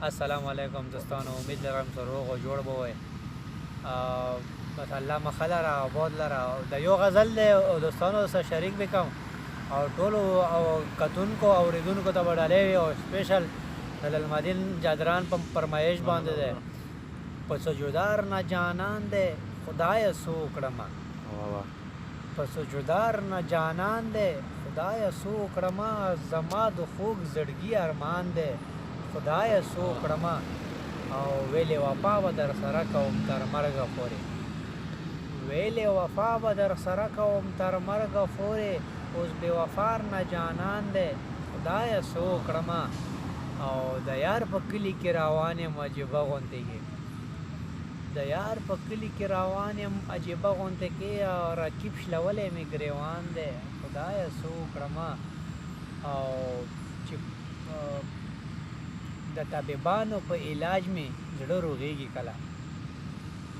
السلام علیکم دوستانو، امید لرم چې روغ او جوړ به وئ. بس الله مخه لره او باد لره. د یو غزل دی او دوستانو سره شریک به کوم او ټولو او کتونکو او اوریدونکو ته به ډالۍ وي او سپیشل د للمدین جادران په فرمایش باندې دی. په سجودار نه جانان دی خدای سو کړمه، په سجودار نه جانان دی خدای سو کړمه، زما د خوږ زړګي ارمان دی خدای سو کړمه، او ویلې وفا به در سره کوم تر مرګه پورې، ویلې وفا به در سره کوم تر مرګه پورې، اوس بې وفار نه جانان دی خدای سو کړمه، او د یار په کلي کې روان یم عجیبه غوندې کې، د یار په کلي کې روان یم عجیبه غوندې کې، او رقیب شلولی مې ګریوان دی خدای سو کړمه، او چې د طبیبانو په علاج مې زړه روغېږي کله،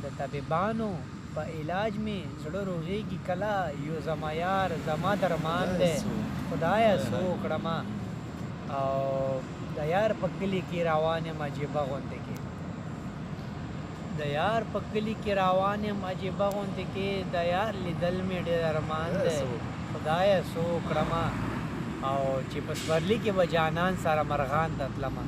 د طبیبانو په علاج مې زړه روغېږي کله، یو زما یار زما درمان دی خدایه سو کړمه، او د یار په کلي کې روان یم عجیبه غوندې کې، د یار په کلي کې روان یم عجیبه غوندې کې، د یار لیدل مې ډېر ارمان دی خدایه سو کړمه، او چې په سپرلي کې به جانان سره مرغان ته تلمه،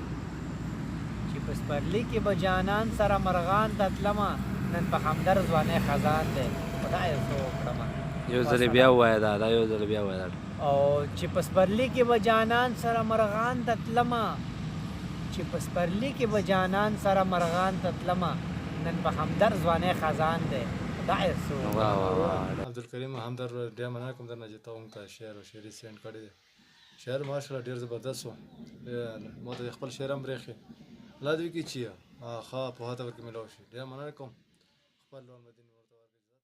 چې په سپرلي کې به جانان سره مرغان ته تلمه، نن په همدر ځوانۍ خزان دی خدای سو کړمه. یو ځل بیا ووایه دا یو ځل بیا ووایه. او چې په سپرلي کې به جانان سره مرغان ته تلمه، چې په سپرلي کې به جانان سره مرغان ته تلمه، نن په همدر ځوانۍ خزان دی خدای سو کړمه. عبدالکریم همدر ډېر مننه کوم درنه چې ته هم ته شعر او شاعري سینډ کړی دی. شعر ماشاءالله ډېر زبردست و، ما ته خپل شعر هم برېښي الله دې وکړي چې ښه پوهه ته ورکړي میلاو شي. ډېر مننه کوم خپل لوړ مدین ورته ورکړي.